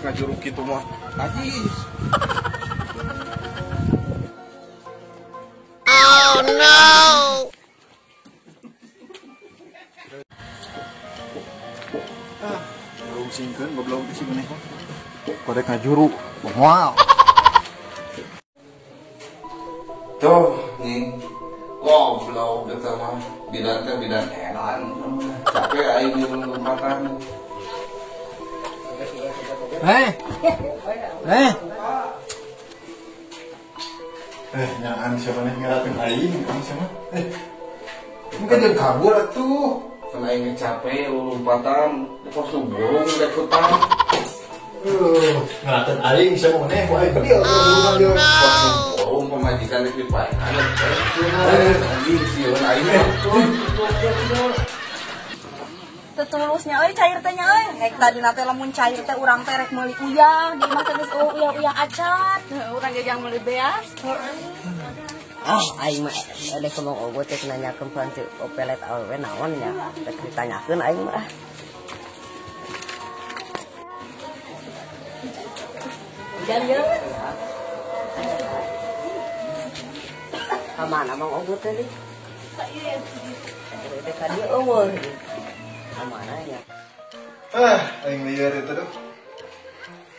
ngajuruk gitu mah. Najis. Oh no. Belum singkeun goblok di sini mah. Korek ngajuruk. Wow. Tuh, nih. Goblok eta mah. Bidan edan. Capek aing di lompatan. Nyaan siapa nih ngeratin aing ini siapa? Mungkin jadi kabur atuh. Karena aing capek lompatan, pos lu burung dek hutan. Ngeratin aing siapa nih? Wah, bener aja. Pos lu burung pemajikan di pipai. Anjing sieun aing. Tetulusnya euy cair teh nya euy. Hek tadi nate lamun cair teh urang teh rek meuli uyah, di imah teh geus uyah acan. Urang jajang meuli beas. Aing mah ada kemong ogo teh nanyakeun panti opelet awewe naon nya. Teh ditanyakeun aing mah. Jangan ya. Kamana mang ogo teh deui? Teh ka dieu eueuh. Kamana ya? Aing liar itu tuh.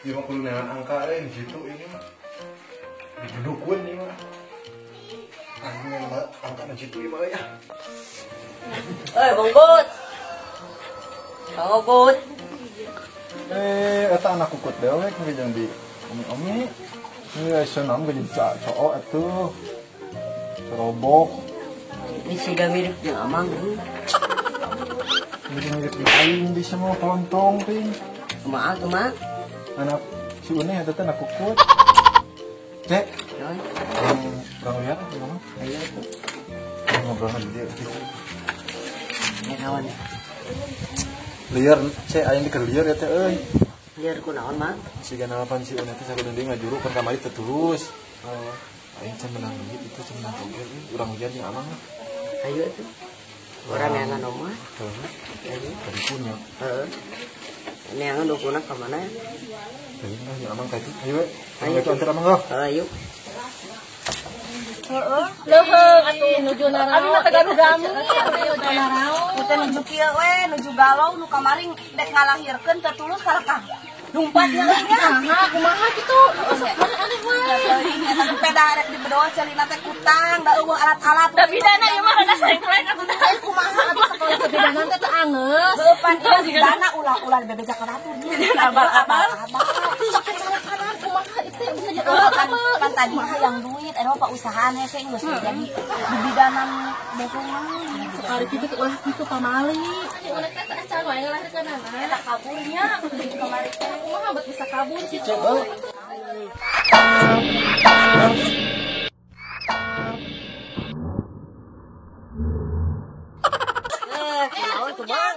Dia mah kudu neangan angka di situ ini mah. Didudukeun ieu mah. Aing mah angka di situ ieu mah ya. Bang Gut. Bang Gut. Eta anak kukut dewek ngejang di omi-omi. Ini senam jadi cowok atuh. Cerobok. Ini siga mirip jeung Amang. Mirip aing di semua kelontong ting. Kumaha kumaha? Anak si Une eta teh anak kukut. Cek. Naon? Urang lihat gimana? Ayo tuh. Ngobrol di dia. Ya kawan. Liar, cek aing di liar ya teh euy. Liar ku naon, Mang? Siga nalapan si Une teh sakudu deui ngajuru kan kamari teh tulus. Aing can menang duit itu can menang oge urang liar jeung Amang. Ayo tuh. Orang yang ngan omah. Ayo. Tadi punya. Ini yang ngan dukuna ke mana? Ayo lah jeung Amang tadi. Ayo. Ayo Ayo antar Amang go. Ayo. Leuheung atuh nuju naraon. Abi mah teh gaduh-gaduh nuju naraon. Teh nuju kieu we, nuju galau nu kamari dek ngalahirkeun teh tulus kalakah. Numpatnya nya. Kumaha kitu? Aneh mah. Eta peda rek dibedoa celina teh kutang, da eueuh alat-alat. Da bidana ieu mah rada sengklek atuh teh. Kumaha atuh sakola teh bidana teh teh angeus. Heuh pan ieu bidana ulah-ulah bebejak atur. Abal-abal. Sok cara-cara kumaha itu bisa jadi kan tadi mah yang duit anu apa usahaan hese geus jadi bibidanan bohongan. Sekali kitu ulah kitu pamali. Ulah teh acan wae ngalahirkeun eta kaburnya kamari teh kumaha bet bisa kabur kitu. Naon tuh, Bang?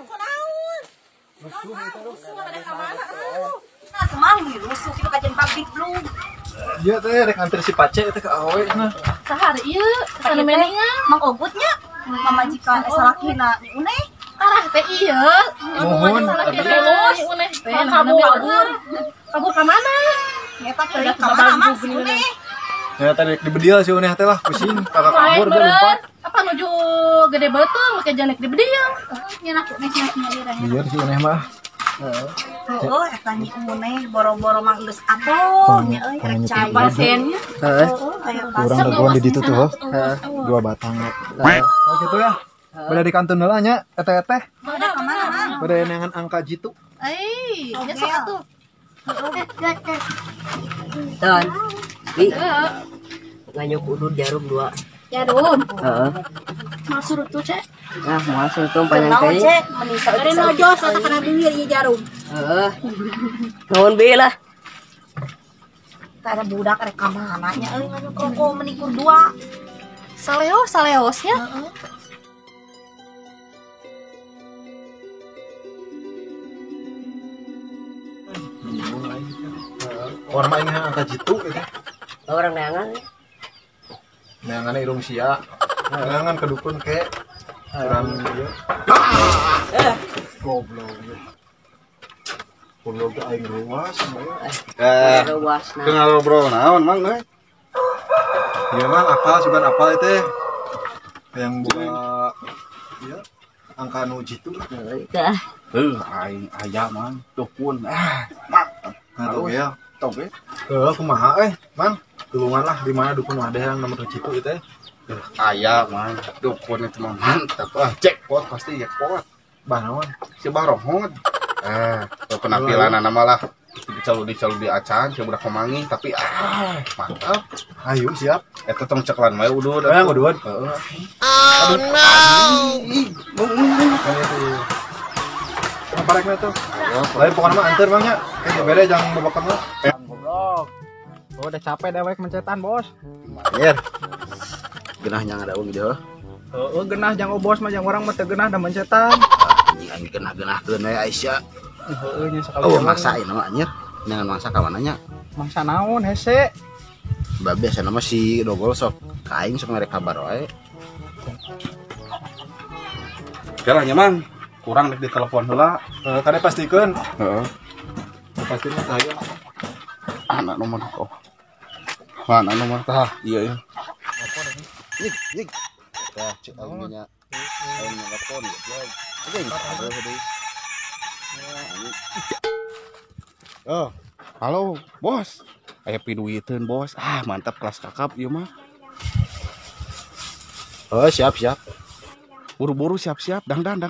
Rusuh ada ka mana? Kemang rusuh kitu kajen pabrik belum. Iya teh rek antri si Pace teh ka awe nah. Sahari ieu kana meninga Mang Ogutnya pamajikan salakina ni Une. Arah teh ieu. Mohon Salakina ni Une. Kabur. Kabur ka mana? Eta teh ka mana Mang si Une? Ya tadi di bedil si Une teh lah pusing kakak kabur dia lompat. Apa nuju gede beuteung make janek di bedil. Nya nak nyalira. Liar si Une mah. Oh, eta ni Une boro-boro Mang geus atuh nya euy rek cai pasennya. Kurang daguan di ditu tuh. Dua batang. Oh gitu ya. Bade di kantun heula nya eteh-eteh. Bade ka mana Mang? Bade neangan angka jitu. Nya sok atuh. Don. Bi. Nganyuk udud jarum 2. Jarum. Heeh. Masuk tuh, Cek. Nah, masuk tuh panjang kali. Cek, menisa dari nojos atau kana bibir ieu jarum. Heeh. Nuhun bi lah. Kada budak rek ka mana nya euy nganyuk rokok menikur 2. Saleos-saleosnya. Heeh. Orang mah ingin angka jitu gitu. Orang neangan. Neangan irung sia. Neangan kedukun ke. Kurang dia. Goblok. Perlu ke aing luas. Ruas nah. Kenal bro naon mang euy. Iya mang apa sugan apa itu yang buka ya angka nu jitu Dah. Aing aya mang tukun mak tahu ya tau ge kumaha mang tulungan lah di mana dukun ada yang nomor jitu itu aya mang dukun itu mah mantap jackpot pasti jackpot banawan si barohot penampilan nama lah dicalur di acan si budak pemangi tapi mantap ayo siap eta tong ceklan mah udud udud oh no apa rekna tuh lain pokoknya mah anter bangnya kayak beda jangan babakan mah goblok. Oh, udah capek dewek mencetan, Bos. anjir genahnya ngadaung dia Heeh, genah jang bos mah jang orang mah teu genah da mencetan. anjing genah-genahkeun we Aisyah Heeh nya sakali. oh masa ieu mah anjir dengan masa ka mananya Mangsa naon hese? bae biasa nama si dogol sok kaing sok ngarek kabar wae jalan nyaman kurang dek di telepon heula kada pastikeun heeh pasti mah saya anak nomor oh anak nomor tah iya ya nik tah cek aingnya aing telepon ya aing ada tadi oh halo bos aya piduiteun bos mantap kelas kakap ieu mah oh siap buru-buru siap dangdan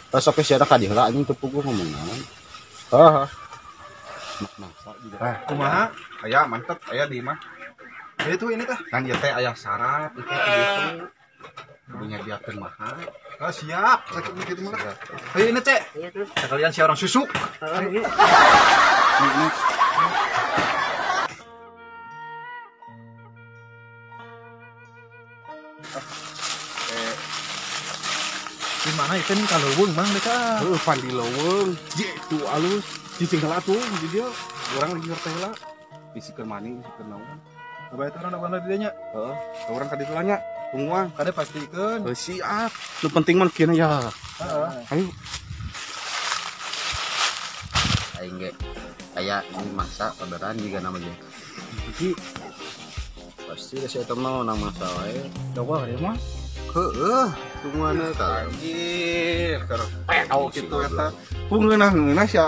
sok sia ada ka diheula anjing teu puguh ngomong naon kumaha aya mantep aya di mah itu ini tah kan ieu teh aya syarat itu gitu punya diakeun mahal siap sakit begitu mah ayo ini cek sekalian si orang susu di mana itu nih kalau wung bang mereka pandi leuweung itu alus ditinggal atuh di dia urang lagi ngerti heula bisikeun mani bisikeun naon coba itu orang apa dia nya heeh urang ka ditu nya tungguan kada pastikeun siap nu penting mah kieu ya ayo aing ge aya ini masa orderan juga nama ge jadi pasti saya teman nang masa wae Doa dia mah. heeh tungguanna ka anjir peau kitu eta pung ngeunah sia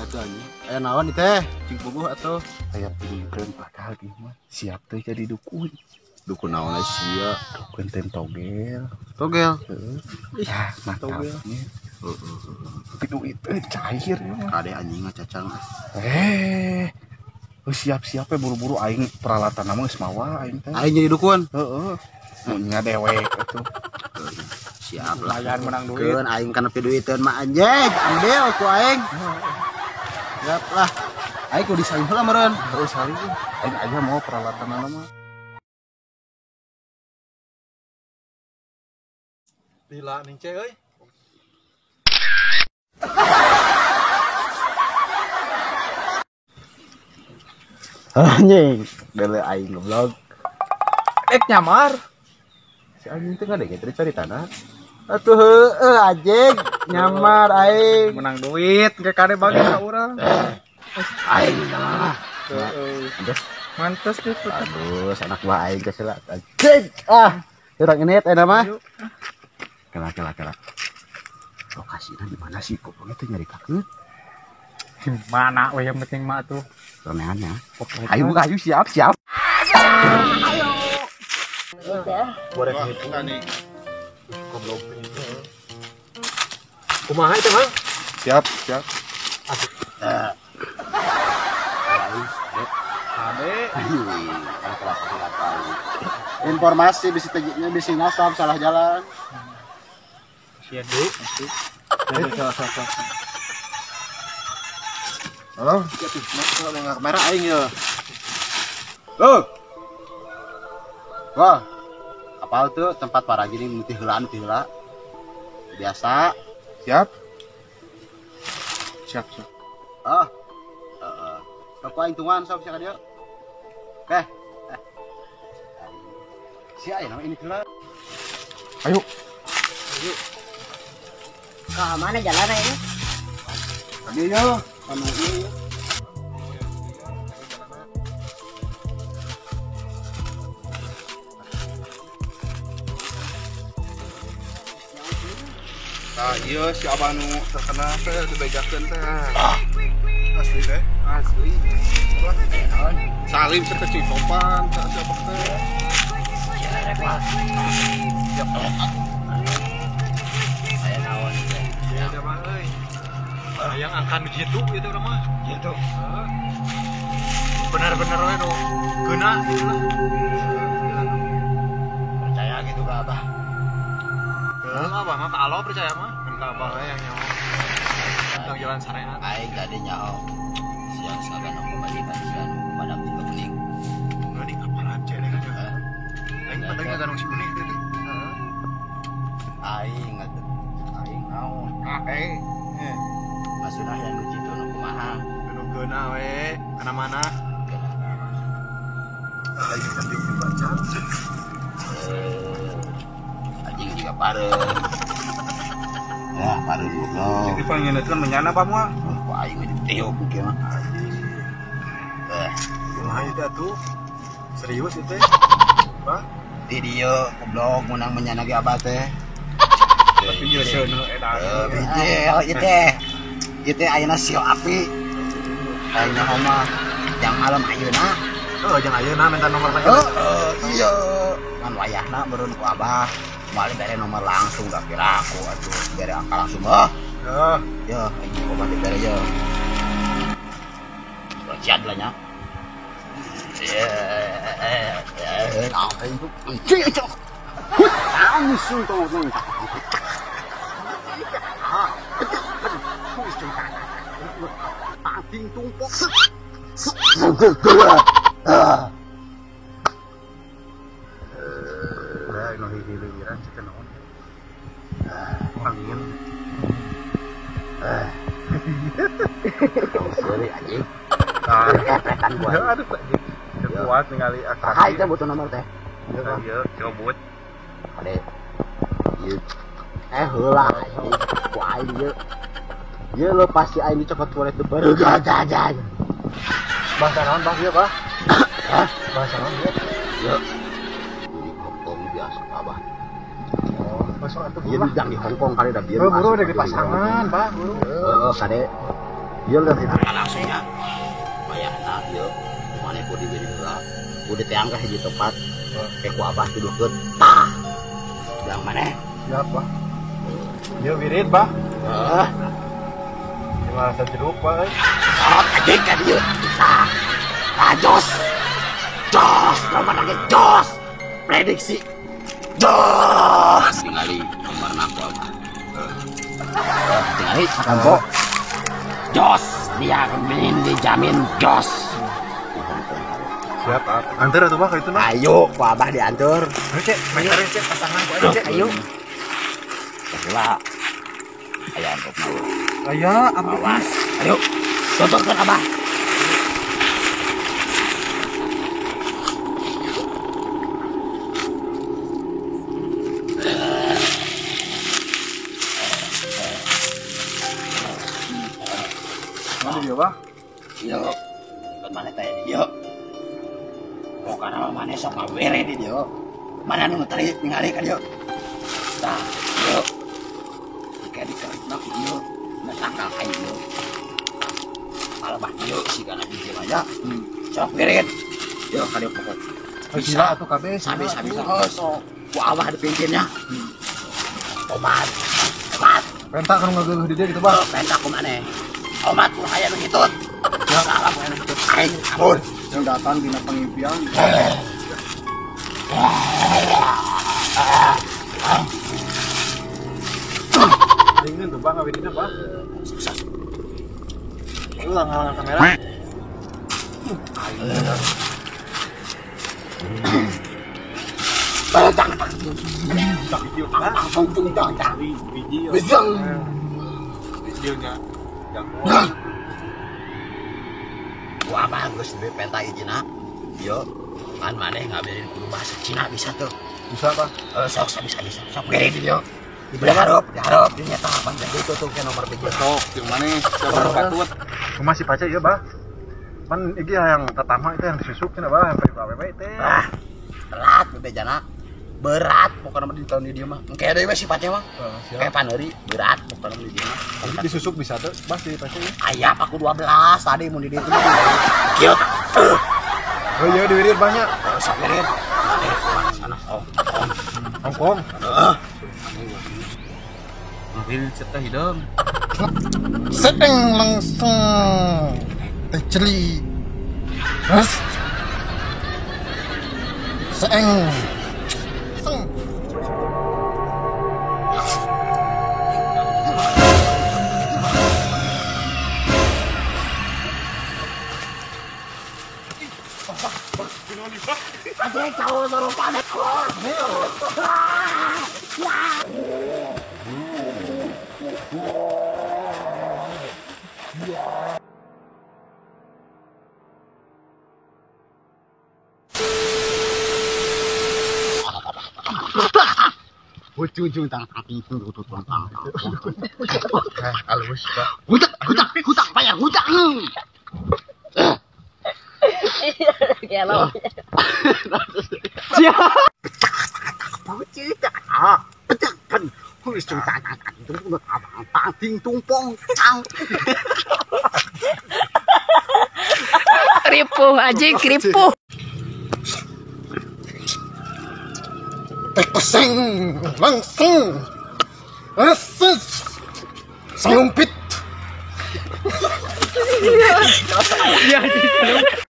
eta anjing aya naon teh cing puguh atuh aya pinikeun padahal ieu mah siap teh jadi dukun naon sia dukun teh togel heeh mantap pidu itu cair kade anjing cacang siap-siap buru-buru aing peralatan nama geus mawa aing teh aing jadi dukun heeh nya dewek atuh siap lah Layan menang duit. keun aing kana piduiteun mah anjing ambil ku aing siap lah aing kudu disaing heula meureun terus saling aing aja mau peralatan mah lila ning cek euy anjing bele aing ngeblog Nyamar. si anjing teh ngadenge teh cari tanah atuh heueuh anjing nyamar aing Menang duit ke kade bagi ka urang. aing lah Mantes deh. aduh anak buah aing geus heula anjing urang ini eta mah kela lokasinya di mana sih kok teh nyari kakeut Mana we yang penting mah tuh. soneannya ayo siap goreng itu nih goblok kumaha itu bang siap Ade. informasi bisi teginya bisi ngasap salah jalan Sia deui. halo masuk nang kamera aing ya wah apal tuh tempat para gini mutih heula biasa siap Bapak aing tungan sok sia ka dieu sia aya ini heula Ke mana jalan ini? Tadi ya, anu ieu. Nah, iya si abah nu terkenal teh dibejakeun teh. Asli teh. Asli. Salim teh cuy sopan teh siapa teh. Aya naon teh? Ya udah mah euy. Yang angkan gitu gitu mah. Gitu. Benar-benar we nu geuna gitu lah. Percaya gitu ke Abah. Abah mah ka Allah percaya mah. Kan ka Abah we yang nyawa. Tentang jalan syariat. Aing tadinya siang sagan aku bagikan siang padam juga bening. Geuning apaan cek deh kan. Aing pateng ngagarong si bening teh. Aing atuh. Aing naon? Maksudna yang nu kitu nu kumaha? Nu geuna we kana mana? Aing penting dibaca. Anjing juga pareun. Ya, pareun goblok. Jadi panginetkeun menyana Pak moal. Ku aing mah ditiup kieu mah. Kumaha itu atuh? Serius itu? Pak? Di dieu goblok menang menyana ge Abah teh. Tapi ieu seuneu edan. Ieu teh ayeuna sio api. Ayeuna mah yang malam ayeuna. Jangan ayeuna minta nomor lagi. Iya. Kan wayahna meureun ku Abah. Balik dari nomor langsung gak kira aku atuh dari angka langsung ya ini kok balik dari ya rociat lah nya apa itu itu langsung tuh anjing tumpuk Ino hili-hiliran cek naon. Angin. Sorry anjing. Kepretan gua. Ya aduh anjing. Kuat ningali akrab. Hai teh butuh nomor teh. Ieu cobot. Ade. Ieu. Heula anjing. Ku aing ieu. Ieu lo pasti aing dicopot kulit teu baru gagah. Bahasa naon Bang ieu, Pak? Hah? Bahasa naon ieu? Ieu. Di Hongkong biasa Abah. Oh, masuk atuh Ieu bidang di Hongkong kali dah bieu. Buru udah di pasangan, Pak, buru. Heeh, kade. Ieu udah langsungnya. Bayarna ieu. Mane ku diberi heula. Ku diteang ka hiji tempat. Ku Abah tuduhkeun. Tah. Yang mana? Siapa? Ieu wirid, Pak. Heeh. Gimana jeruk, Pak? Sorot anjing ka dieu. Tah. Jos. Nomor lagi jos. Prediksi. Jos. Tingali nomor aku apa? Tingali Kampo. Jos. Dia akan dijamin jos. Siap, Pak. Antar atuh, Pak, itu nah. Ayo, ku Abah diantur. Cek, main cek pasangan ku cek. Ayo. Setelah ayah untuk mau. Aya, Awas. Ayo. Tontonkan Abah. Mana dia, Pak? Iya. Kan mana teh dia? Pokoknya mana sok ngawere di dia. Mana nu tadi ningali ka dia? Tah, dia. Jika dikarena dia, na tanggal aing dia. Alabah dia si kana di aja. Sok bereget. Yo ka dia pokok. Gila atuh kabeh. Habis sok. Ku Abah dipimpinnya. Omat. Pentak kan ngageuh di dia gitu, Pak. Pentak ku maneh. Omat ku aya nu hitut. Ya salah ku aya nu hitut. Aing ampun. Yang datang dina pengimpian. Ingin tuh, Pak, ngawinina, Pak. Sukses. Ulang halangan kamera. Pentak. Tak video, Pak. Video. Videonya yang Gua bagus duwe penta izina. Yo, maneh ngaberin kudu bahasa Cina bisa tuh. bisa, Pak. Sok bisa. Sok beri video. Diharap ini tah panjang itu tuh ke nomor 3. Sok, yang mana? Coba patut. Cuma si Pace ya, Bah. Man iki yang pertama itu yang disusuk cenah, Bah, yang PWP teh. Ah, berat bebejana. Berat pokoknya di tahun di dia mah. Engke deui we sifatnya mah. Kayak paneuri berat pokoknya di dia mah. Jadi disusuk bisa tuh, Bah, si Pace. Aya aku 12 tadi mun di dieu tuh. Kieu. Oh iya, diwirid banyak. Sakirit. Sana. Oh. Hongkong. Mobil cerita hidung. Sedeng langsung teh celi. Mas. Seeng. Seng. Aja cowok suruh panik kor. Ujung-ujung tang itu tutut tang. Halus, Pak. Hutang bayar hutang. Gelo. Kripuh aja kripuh. Peseng langsung. Ases. Sangumpit. Ya,